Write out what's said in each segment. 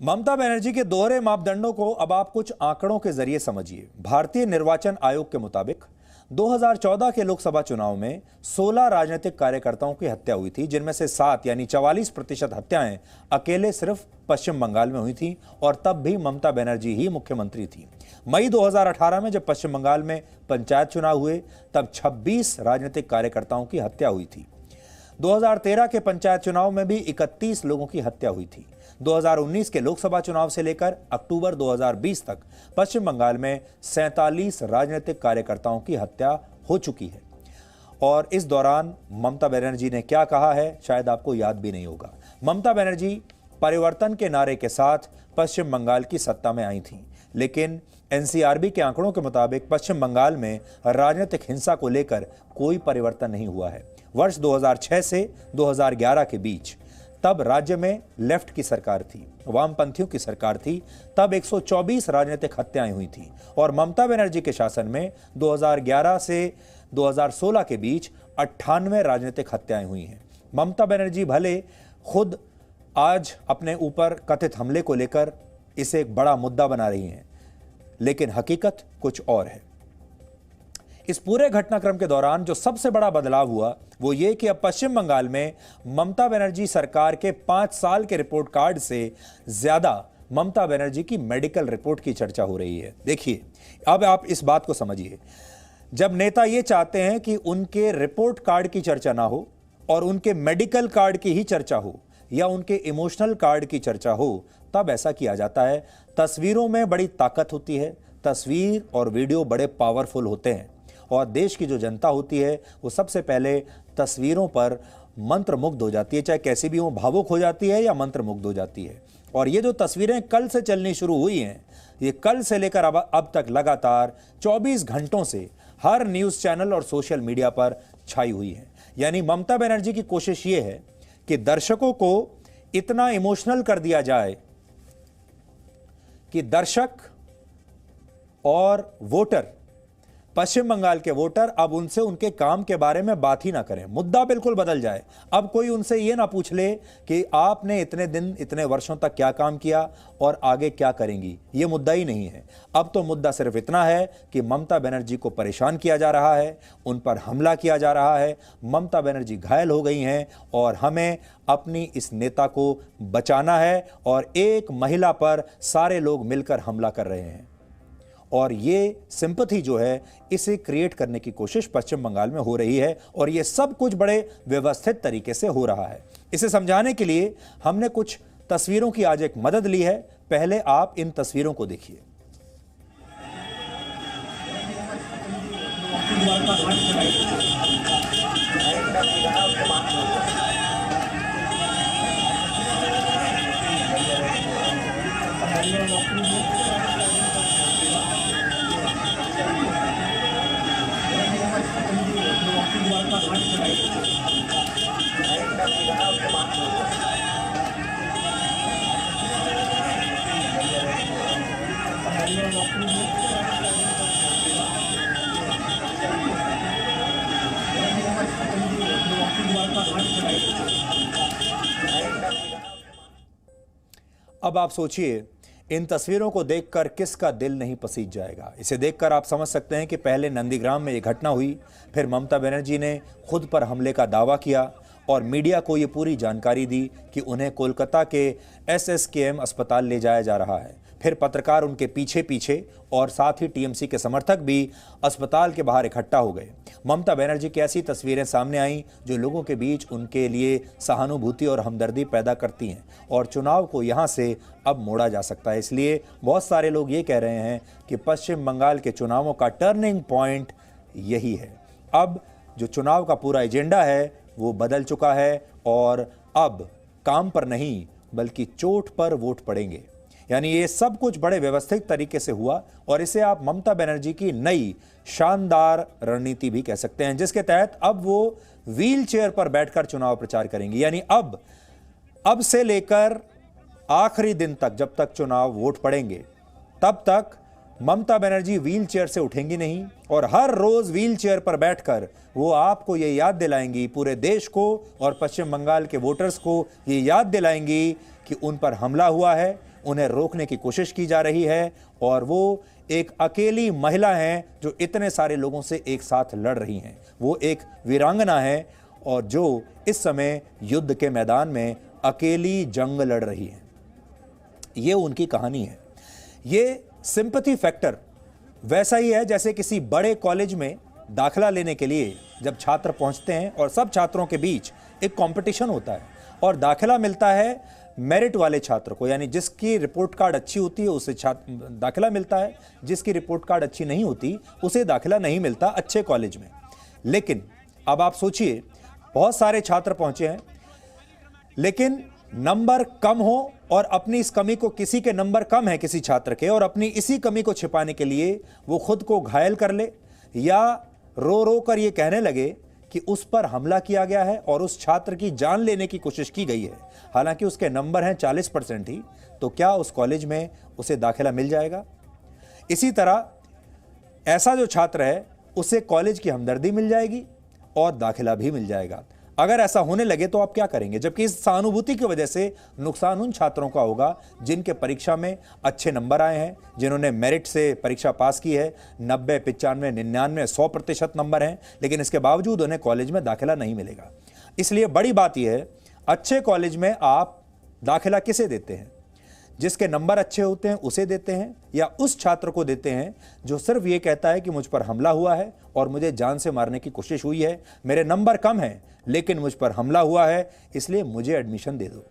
ममता बनर्जी के दोहरे मापदंडों को अब आप कुछ आंकड़ों के जरिए समझिए। भारतीय निर्वाचन आयोग के मुताबिक 2014 के लोकसभा चुनाव में 16 राजनीतिक कार्यकर्ताओं की हत्या हुई थी, जिनमें से 7 यानी 44% हत्याएं अकेले सिर्फ पश्चिम बंगाल में हुई थी, और तब भी ममता बनर्जी ही मुख्यमंत्री थी। मई 2018 में जब पश्चिम बंगाल में पंचायत चुनाव हुए, तब 26 राजनीतिक कार्यकर्ताओं की हत्या हुई थी। 2013 के पंचायत चुनाव में भी 31 लोगों की हत्या हुई थी। 2019 के लोकसभा चुनाव से लेकर अक्टूबर 2020 तक पश्चिम बंगाल में 47 राजनीतिक कार्यकर्ताओं की हत्या हो चुकी है। और इस दौरान ममता बनर्जी ने क्या कहा है, शायद आपको याद भी नहीं होगा। ममता बनर्जी परिवर्तन के नारे के साथ पश्चिम बंगाल की सत्ता में आई थी, लेकिन एनसीआरबी के आंकड़ों के मुताबिक पश्चिम बंगाल में राजनीतिक हिंसा को लेकर कोई परिवर्तन नहीं हुआ है। वर्ष 2006 से 2011 के बीच, तब राज्य में लेफ्ट की सरकार थी, वामपंथियों की सरकार थी, तब 124 राजनीतिक हत्याएं हुई थी। और ममता बनर्जी के शासन में 2011 से 2016 के बीच 98 राजनीतिक हत्याएं हुई हैं। ममता बनर्जी भले खुद आज अपने ऊपर कथित हमले को लेकर इसे एक बड़ा मुद्दा बना रही हैं, लेकिन हकीकत कुछ और है। इस पूरे घटनाक्रम के दौरान जो सबसे बड़ा बदलाव हुआ वो ये कि अब पश्चिम बंगाल में ममता बनर्जी सरकार के 5 साल के रिपोर्ट कार्ड से ज्यादा ममता बनर्जी की मेडिकल रिपोर्ट की चर्चा हो रही है। देखिए, अब आप इस बात को समझिए। जब नेता ये चाहते हैं कि उनके रिपोर्ट कार्ड की चर्चा ना हो और उनके मेडिकल कार्ड की ही चर्चा हो या उनके इमोशनल कार्ड की चर्चा हो, तब ऐसा किया जाता है। तस्वीरों में बड़ी ताकत होती है, तस्वीर और वीडियो बड़े पावरफुल होते हैं, और देश की जो जनता होती है वो सबसे पहले तस्वीरों पर मंत्रमुग्ध हो जाती है, चाहे कैसी भी हो, भावुक हो जाती है या मंत्रमुग्ध हो जाती है। और ये जो तस्वीरें कल से चलनी शुरू हुई हैं, ये कल से लेकर अब तक लगातार 24 घंटों से हर न्यूज़ चैनल और सोशल मीडिया पर छाई हुई है। यानी ममता बनर्जी की कोशिश ये है कि दर्शकों को इतना इमोशनल कर दिया जाए कि दर्शक और वोटर, पश्चिम बंगाल के वोटर, अब उनसे उनके काम के बारे में बात ही ना करें। मुद्दा बिल्कुल बदल जाए। अब कोई उनसे ये ना पूछ ले कि आपने इतने दिन, इतने वर्षों तक क्या काम किया और आगे क्या करेंगी। ये मुद्दा ही नहीं है। अब तो मुद्दा सिर्फ इतना है कि ममता बनर्जी को परेशान किया जा रहा है, उन पर हमला किया जा रहा है। ममता बनर्जी घायल हो गई हैं और हमें अपनी इस नेता को बचाना है, और एक महिला पर सारे लोग मिलकर हमला कर रहे हैं। और ये सिंपैथी जो है, इसे क्रिएट करने की कोशिश पश्चिम बंगाल में हो रही है, और ये सब कुछ बड़े व्यवस्थित तरीके से हो रहा है। इसे समझाने के लिए हमने कुछ तस्वीरों की आज एक मदद ली है। पहले आप इन तस्वीरों को देखिए। अब आप सोचिए, इन तस्वीरों को देखकर किसका दिल नहीं पसीज जाएगा। इसे देखकर आप समझ सकते हैं कि पहले नंदीग्राम में ये घटना हुई, फिर ममता बनर्जी ने खुद पर हमले का दावा किया और मीडिया को ये पूरी जानकारी दी कि उन्हें कोलकाता के एसएसकेएम अस्पताल ले जाया जा रहा है। फिर पत्रकार उनके पीछे पीछे और साथ ही टीएमसी के समर्थक भी अस्पताल के बाहर इकट्ठा हो गए। ममता बनर्जी की ऐसी तस्वीरें सामने आईं जो लोगों के बीच उनके लिए सहानुभूति और हमदर्दी पैदा करती हैं, और चुनाव को यहां से अब मोड़ा जा सकता है। इसलिए बहुत सारे लोग ये कह रहे हैं कि पश्चिम बंगाल के चुनावों का टर्निंग पॉइंट यही है। अब जो चुनाव का पूरा एजेंडा है वो बदल चुका है, और अब काम पर नहीं बल्कि चोट पर वोट पड़ेंगे। यानी ये सब कुछ बड़े व्यवस्थित तरीके से हुआ, और इसे आप ममता बनर्जी की नई शानदार रणनीति भी कह सकते हैं, जिसके तहत अब वो व्हील चेयर पर बैठकर चुनाव प्रचार करेंगी। यानी अब से लेकर आखिरी दिन तक, जब तक चुनाव वोट पड़ेंगे, तब तक ममता बनर्जी व्हील चेयर से उठेंगी नहीं, और हर रोज व्हील चेयर पर बैठकर वो आपको ये याद दिलाएंगी, पूरे देश को और पश्चिम बंगाल के वोटर्स को ये याद दिलाएंगी कि उन पर हमला हुआ है, उन्हें रोकने की कोशिश की जा रही है और वो एक अकेली महिला हैं जो इतने सारे लोगों से एक साथ लड़ रही हैं। वो एक वीरांगना है और जो इस समय युद्ध के मैदान में अकेली जंग लड़ रही है। ये उनकी कहानी है। ये सिंपैथी फैक्टर वैसा ही है जैसे किसी बड़े कॉलेज में दाखिला लेने के लिए जब छात्र पहुंचते हैं और सब छात्रों के बीच एक कंपटीशन होता है और दाखिला मिलता है मेरिट वाले छात्र को, यानी जिसकी रिपोर्ट कार्ड अच्छी होती है उसे दाखिला मिलता है, जिसकी रिपोर्ट कार्ड अच्छी नहीं होती उसे दाखिला नहीं मिलता अच्छे कॉलेज में। लेकिन अब आप सोचिए, बहुत सारे छात्र पहुंचे हैं लेकिन नंबर कम हो और अपनी इस कमी को, किसी के नंबर कम है किसी छात्र के, और अपनी इसी कमी को छिपाने के लिए वो खुद को घायल कर ले या रो रो कर ये कहने लगे कि उस पर हमला किया गया है और उस छात्र की जान लेने की कोशिश की गई है, हालांकि उसके नंबर हैं 40% ही, तो क्या उस कॉलेज में उसे दाखिला मिल जाएगा? इसी तरह ऐसा जो छात्र है उसे कॉलेज की हमदर्दी मिल जाएगी और दाखिला भी मिल जाएगा। अगर ऐसा होने लगे तो आप क्या करेंगे? जबकि इस सहानुभूति की वजह से नुकसान उन छात्रों का होगा जिनके परीक्षा में अच्छे नंबर आए हैं, जिन्होंने मेरिट से परीक्षा पास की है, 90, 95, 99, 100% नंबर हैं, लेकिन इसके बावजूद उन्हें कॉलेज में दाखिला नहीं मिलेगा। इसलिए बड़ी बात यह है, अच्छे कॉलेज में आप दाखिला किसे देते हैं? जिसके नंबर अच्छे होते हैं उसे देते हैं या उस छात्र को देते हैं जो सिर्फ ये कहता है कि मुझ पर हमला हुआ है और मुझे जान से मारने की कोशिश हुई है, मेरे नंबर कम हैं लेकिन मुझ पर हमला हुआ है इसलिए मुझे एडमिशन दे दो।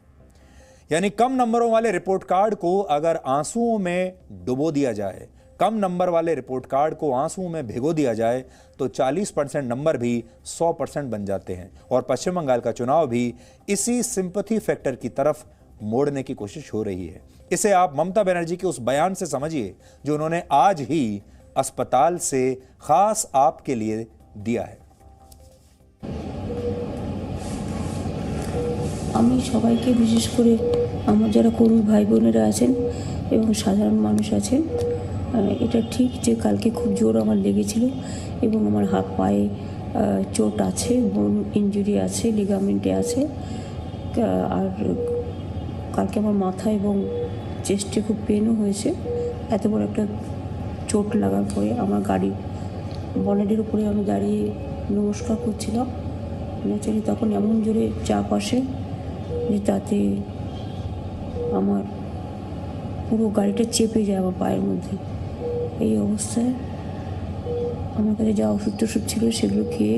यानी कम नंबरों वाले रिपोर्ट कार्ड को अगर आंसुओं में डुबो दिया जाए, कम नंबर वाले रिपोर्ट कार्ड को आंसुओं में भिगो दिया जाए तो 40% नंबर भी 100% बन जाते हैं और पश्चिम बंगाल का चुनाव भी इसी सिंपैथी फैक्टर की तरफ मोड़ने की कोशिश हो रही है। इसे आप ममता बनर्जी के उस बयान से समझिए जो उन्होंने आज ही अस्पताल से खास आपके लिए दिया है। আমি সবাইকে বিশেষ করে আমার যারা কর্মী ভাই বোনেরা আছেন এবং সাধারণ মানুষ আছেন, এটা ঠিক যে কালকে খুব জোর আমার লেগেছিল এবং আমার হাত পায়ে চোট আছে, বোন ইনজুরি আছে, লিগামেন্টে আছে, আর কালকে আমার মাথা এবং চেস্টে খুব পেনও হয়েছে। এত বড় একটা চোট লাগার পরে আমার গাড়ি বনেটের উপরে আমি দাঁড়িয়ে নমস্কার করছিলাম, ন্যাচারালি তখন এমন জোরে চাপ আসে যে তাতে আমার পুরো গাড়িটা চেপে যায় আমার পায়ের মধ্যে। এই অবস্থায় আমার কাছে যা ওষুধ টষুধ ছিল সেগুলো খেয়ে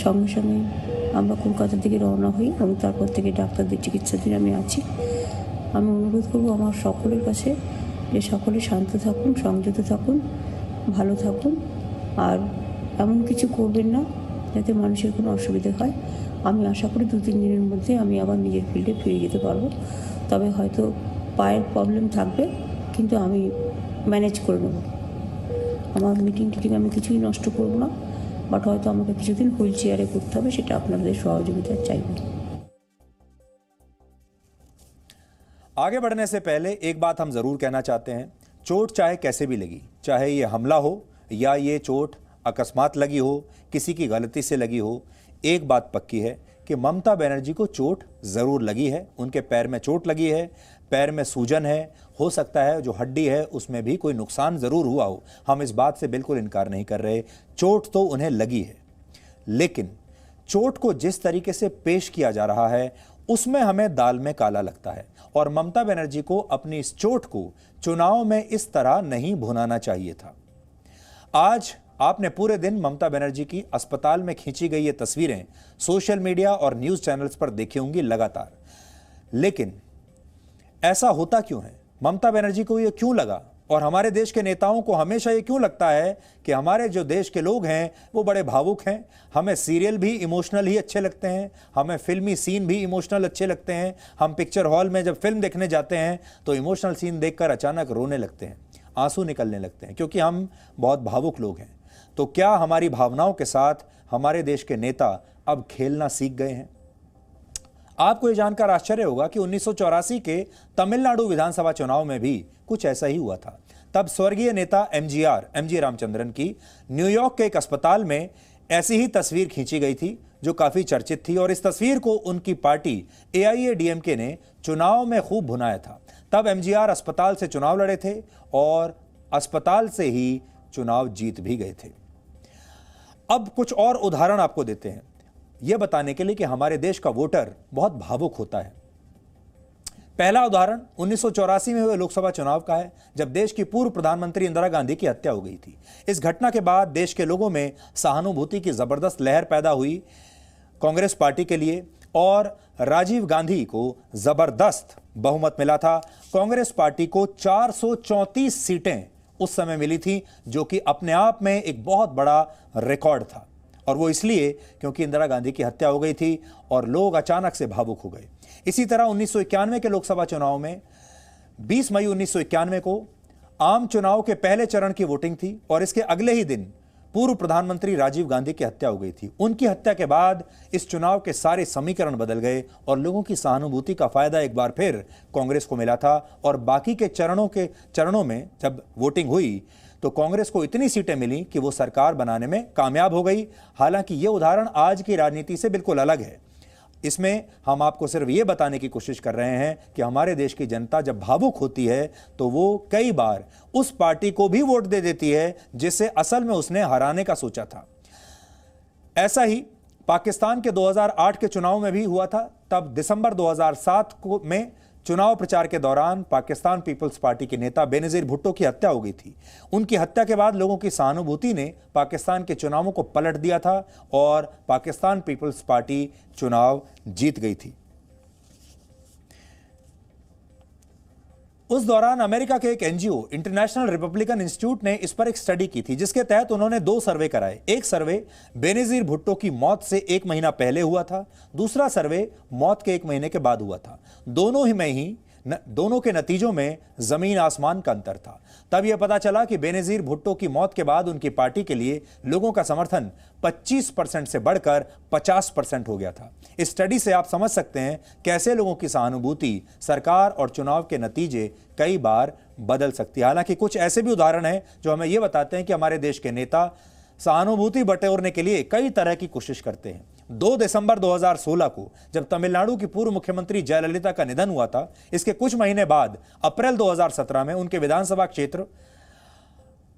সঙ্গে সঙ্গে আমরা কলকাতার দিকে রওনা হই এবং তারপর থেকে ডাক্তারদের চিকিৎসাধীন আমি আছি। আমি অনুরোধ করব আমার সকলের কাছে যে সকলে শান্ত থাকুন, সংযত থাকুন, ভালো থাকুন আর এমন কিছু করবেন না যাতে মানুষের কোনো অসুবিধা হয়। আমি আশা করি 2-3 দিনের মধ্যে আমি আবার নিজের ফিল্ডে ফিরে যেতে পারবো। তবে হয়তো পায়ের প্রবলেম থাকবে কিন্তু আমি ম্যানেজ করে নেব। আমার মিটিং টিটিং আমি কিছুই নষ্ট করব না, বাট হয়তো আমাকে কিছুদিন হুইল চেয়ারে করতে হবে, সেটা আপনাদের সহযোগিতা চাইব। आगे बढ़ने से पहले एक बात हम जरूर कहना चाहते हैं, चोट चाहे कैसे भी लगी, चाहे ये हमला हो या ये चोट अकस्मात लगी हो, किसी की गलती से लगी हो, एक बात पक्की है कि ममता बनर्जी को चोट जरूर लगी है। उनके पैर में चोट लगी है, पैर में सूजन है, हो सकता है जो हड्डी है उसमें भी कोई नुकसान जरूर हुआ हो, हम इस बात से बिल्कुल इनकार नहीं कर रहे। चोट तो उन्हें लगी है, लेकिन चोट को जिस तरीके से पेश किया जा रहा है उसमें हमें दाल में काला लगता है और ममता बनर्जी को अपनी इस चोट को चुनाव में इस तरह नहीं भुनाना चाहिए था। आज आपने पूरे दिन ममता बनर्जी की अस्पताल में खींची गई ये तस्वीरें सोशल मीडिया और न्यूज चैनल्स पर देखी होंगी लगातार, लेकिन ऐसा होता क्यों है? ममता बनर्जी को ये क्यों लगा और हमारे देश के नेताओं को हमेशा ये क्यों लगता है कि हमारे जो देश के लोग हैं वो बड़े भावुक हैं? हमें सीरियल भी इमोशनल ही अच्छे लगते हैं, हमें फिल्मी सीन भी इमोशनल अच्छे लगते हैं, हम पिक्चर हॉल में जब फिल्म देखने जाते हैं तो इमोशनल सीन देखकर अचानक रोने लगते हैं, आंसू निकलने लगते हैं, क्योंकि हम बहुत भावुक लोग हैं। तो क्या हमारी भावनाओं के साथ हमारे देश के नेता अब खेलना सीख गए हैं? आपको यह जानकर आश्चर्य होगा कि 1984 के तमिलनाडु विधानसभा चुनाव में भी कुछ ऐसा ही हुआ था। तब स्वर्गीय नेता एमजी रामचंद्रन की न्यूयॉर्क के एक अस्पताल में ऐसी ही तस्वीर खींची गई थी जो काफी चर्चित थी और इस तस्वीर को उनकी पार्टी AIADMK ने चुनाव में खूब भुनाया था। तब एमजीआर अस्पताल से चुनाव लड़े थे और अस्पताल से ही चुनाव जीत भी गए थे। अब कुछ और उदाहरण आपको देते हैं, यह बताने के लिए कि हमारे देश का वोटर बहुत भावुक होता है। पहला उदाहरण 1984 में हुए लोकसभा चुनाव का है, जब देश की पूर्व प्रधानमंत्री इंदिरा गांधी की हत्या हो गई थी। इस घटना के बाद देश के लोगों में सहानुभूति की जबरदस्त लहर पैदा हुई कांग्रेस पार्टी के लिए और राजीव गांधी को जबरदस्त बहुमत मिला था। कांग्रेस पार्टी को 434 सीटें उस समय मिली थी, जो कि अपने आप में एक बहुत बड़ा रिकॉर्ड था, और वो इसलिए क्योंकि इंदिरा गांधी की हत्या हो गई थी और लोग अचानक से भावुक हो गए। इसी तरह 1991 के लोकसभा चुनाव में 20 मई 1991 को आम चुनाव के पहले चरण की वोटिंग थी और इसके अगले ही दिन पूर्व प्रधानमंत्री राजीव गांधी की हत्या हो गई थी। उनकी हत्या के बाद इस चुनाव के सारे समीकरण बदल गए और लोगों की सहानुभूति का फायदा एक बार फिर कांग्रेस को मिला था, और बाकी के चरणों में जब वोटिंग हुई तो कांग्रेस को इतनी सीटें मिली कि वो सरकार बनाने में कामयाब हो गई। हालांकि ये उदाहरण आज की राजनीति से बिल्कुल अलग है। इसमें हम आपको सिर्फ ये बताने की कोशिश कर रहे हैं कि हमारे देश की जनता जब भावुक होती है तो वो कई बार उस पार्टी को भी वोट दे देती है जिसे असल में उसने हराने का सोचा था। ऐसा ही पाकिस्तान के 2008 के चुनाव में भी हुआ था। तब दिसंबर 2007 में चुनाव प्रचार के दौरान पाकिस्तान पीपल्स पार्टी के नेता बेनजीर भुट्टो की हत्या हो गई थी। उनकी हत्या के बाद लोगों की सहानुभूति ने पाकिस्तान के चुनावों को पलट दिया था और पाकिस्तान पीपल्स पार्टी चुनाव जीत गई थी। उस दौरान अमेरिका के एक एनजीओ इंटरनेशनल रिपब्लिकन इंस्टीट्यूट ने इस पर एक स्टडी की थी, जिसके तहत उन्होंने 2 सर्वे कराए। एक सर्वे बेनजीर भुट्टो की मौत से 1 महीना पहले हुआ था, दूसरा सर्वे मौत के 1 महीने के बाद हुआ था। दोनों के नतीजों में जमीन आसमान का अंतर था। तब यह पता चला कि बेनजीर भुट्टो की मौत के बाद उनकी पार्टी के लिए लोगों का समर्थन 25% से बढ़कर 50% हो गया था। इस स्टडी से आप समझ सकते हैं कैसे लोगों की सहानुभूति सरकार और चुनाव के नतीजे कई बार बदल सकती है। हालांकि कुछ ऐसे भी उदाहरण हैं जो हमें यह बताते हैं कि हमारे देश के नेता सहानुभूति बटोरने के लिए कई तरह की कोशिश करते हैं। 2 दिसंबर 2016 को जब तमिलनाडु की पूर्व मुख्यमंत्री जयललिता का निधन हुआ था, इसके कुछ महीने बाद अप्रैल 2017 में उनके विधानसभा क्षेत्र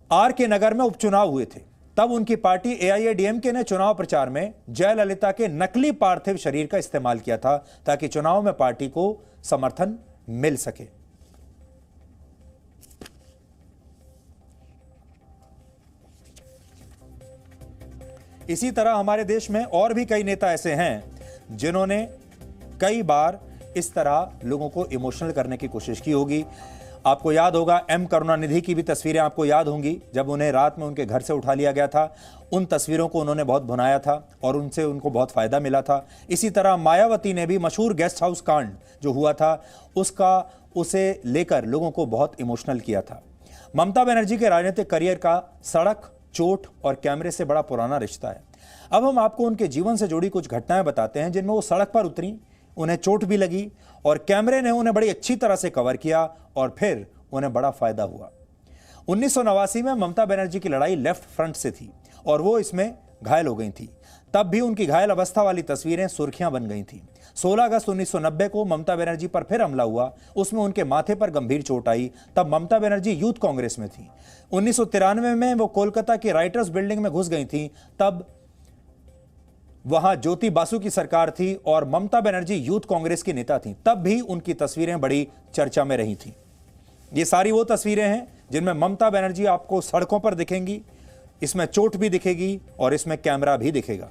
आर के नगर में उपचुनाव हुए थे। तब उनकी पार्टी एआईएडीएमके ने चुनाव प्रचार में जयललिता के नकली पार्थिव शरीर का इस्तेमाल किया था ताकि चुनाव में पार्टी को समर्थन मिल सके। इसी तरह हमारे देश में और भी कई नेता ऐसे हैं जिन्होंने कई बार इस तरह लोगों को इमोशनल करने की कोशिश की होगी। आपको याद होगा एम करुणानिधि की भी तस्वीरें आपको याद होंगी, जब उन्हें रात में उनके घर से उठा लिया गया था। उन तस्वीरों को उन्होंने बहुत भुनाया था और उनसे उनको बहुत फायदा मिला था। इसी तरह मायावती ने भी मशहूर गेस्ट हाउस कांड जो हुआ था उसे लेकर लोगों को बहुत इमोशनल किया था। ममता बनर्जी के राजनीतिक करियर का सड़क, चोट और कैमरे से बड़ा पुराना रिश्ता है। अब हम आपको उनके जीवन से जुड़ी कुछ घटनाएं बताते हैं जिनमें वो सड़क पर उतरी, उन्हें चोट भी लगी और कैमरे ने उन्हें बड़ी अच्छी तरह से कवर किया और फिर उन्हें बड़ा फायदा हुआ। 1989 में ममता बनर्जी की लड़ाई लेफ्ट फ्रंट से थी और वो इसमें घायल हो गई थी। तब भी उनकी घायल अवस्था वाली तस्वीरें सुर्खियां बन गई थी। 16 अगस्त 1990 को ममता बनर्जी पर फिर हमला हुआ, उसमें उनके माथे पर गंभीर चोट आई। तब ममता बनर्जी यूथ कांग्रेस में थी। 1993 में वो कोलकाता की राइटर्स बिल्डिंग में घुस गई थी। तब वहां ज्योति बासु की सरकार थी और ममता बनर्जी यूथ कांग्रेस की नेता थी। तब भी उनकी तस्वीरें बड़ी चर्चा में रही थी। ये सारी वो तस्वीरें हैं जिनमें ममता बनर्जी आपको सड़कों पर दिखेंगी, इसमें चोट भी दिखेगी और इसमें कैमरा भी दिखेगा।